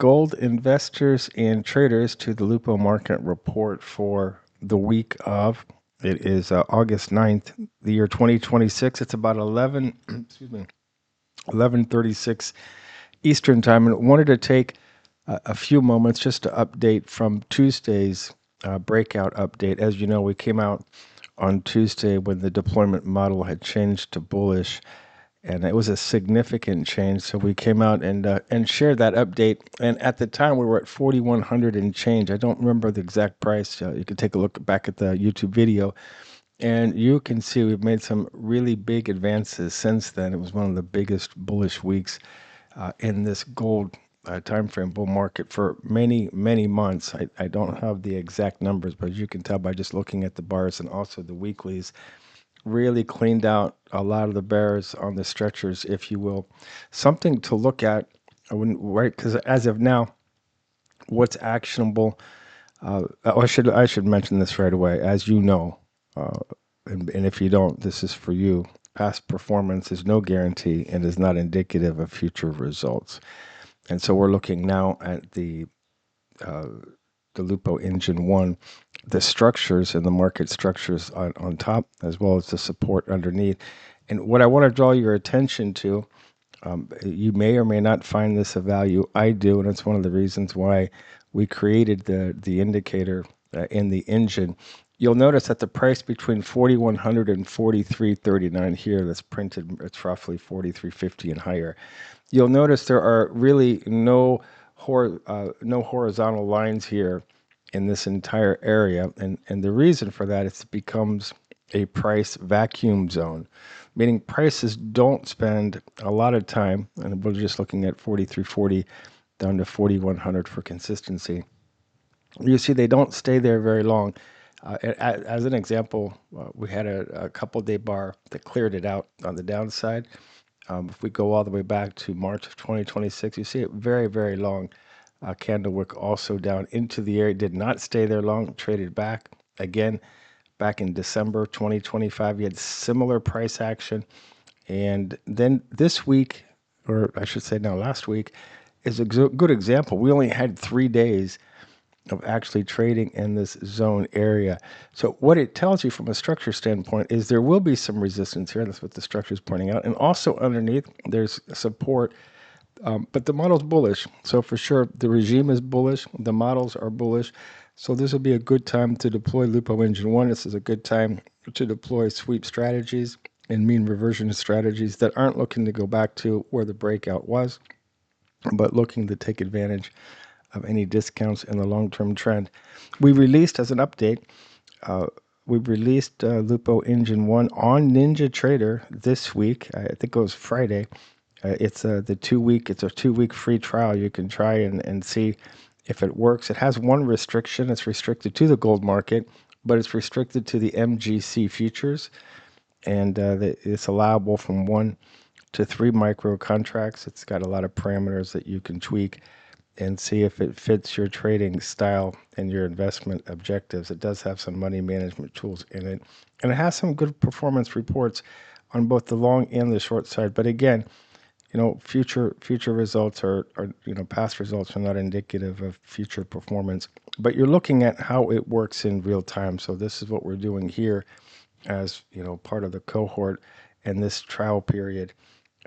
gold investors and traders to the Lupo Market Report for the week of, it is August 9th, the year 2026. It's about 11, excuse me, 11:36 Eastern Time, and wanted to take a few moments just to update from Tuesday's breakout update. As you know, we came out on Tuesday when the deployment model had changed to bullish, and it was a significant change. So we came out and shared that update. And at the time, we were at 4,100 and change. I don't remember the exact price. You can take a look back at the YouTube video, and you can see we've made some really big advances since then. It was one of the biggest bullish weeks in this gold time frame bull market for many, many months. I don't have the exact numbers, but as you can tell by just looking at the bars and also the weeklies, really cleaned out a lot of the bears on the stretchers, if you will. Something to look at, right? Because as of now, what's actionable? I should mention this right away. As you know, and if you don't, this is for you. Past performance is no guarantee and is not indicative of future results. And so we're looking now at the Lupo Engine 1, the structures and the market structures on top, as well as the support underneath. And what I want to draw your attention to, you may or may not find this of value. I do, and it's one of the reasons why we created the indicator in the engine. You'll notice that the price between 4,100 and 43.39 here, that's printed, it's roughly 43.50 and higher. You'll notice there are really no horizontal lines here in this entire area, and the reason for that is it becomes a price vacuum zone, meaning prices don't spend a lot of time, and we're just looking at 43.40 down to 4,100 for consistency. You see they don't stay there very long. As an example, we had a couple day bar that cleared it out on the downside. If we go all the way back to March of 2026, you see it very, very long. Candle wick also down into the area, did not stay there long, traded back. Again, back in December 2025, you had similar price action. And then this week, or I should say now last week, is a good example. We only had 3 days of actually trading in this zone area. So what it tells you from a structure standpoint is there will be some resistance here. That's what the structure is pointing out. And also underneath, there's support. But the model's bullish. So for sure, the regime is bullish. The models are bullish. So this will be a good time to deploy Lupo Engine 1. This is a good time to deploy sweep strategies and mean reversion strategies that aren't looking to go back to where the breakout was, but looking to take advantage of any discounts in the long-term trend. We released as an update, we released Lupo Engine 1 on NinjaTrader this week. I think it was Friday. It's a 2-week free trial. You can try and see if it works. It has one restriction. It's restricted to the gold market, but it's restricted to the MGC futures. And it's allowable from 1 to 3 micro contracts. It's got a lot of parameters that you can tweak and see if it fits your trading style and your investment objectives. It does have some money management tools in it, and it has some good performance reports on both the long and the short side. But again, future results are past results are not indicative of future performance, but you're looking at how it works in real time. So this is what we're doing here as part of the cohort and this trial period,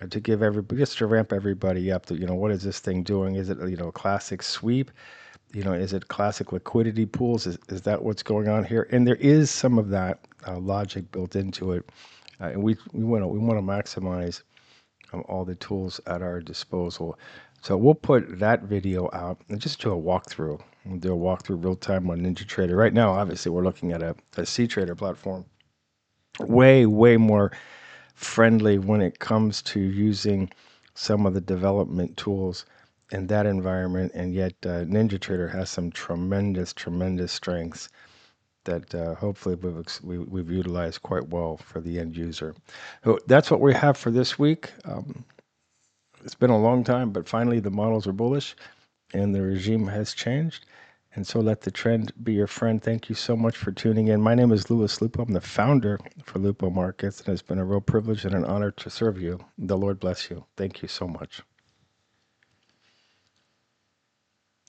to give everybody, just to ramp everybody up to, what is this thing doing? Is it, a classic sweep? Is it classic liquidity pools? Is that what's going on here? And there is some of that logic built into it. And we want to maximize all the tools at our disposal. So we'll put that video out and just do a walkthrough. We'll do a walkthrough real time on NinjaTrader. Right now, obviously, we're looking at a CTrader platform. Way, way more friendly when it comes to using some of the development tools in that environment, and yet NinjaTrader has some tremendous strengths that hopefully we've utilized quite well for the end user. So that's what we have for this week. It's been a long time, but finally the models are bullish and the regime has changed. And so let the trend be your friend. Thank you so much for tuning in. My name is Louis Lupo. I'm the founder for Lupo Markets, and it's been a real privilege and an honor to serve you. The Lord bless you. Thank you so much.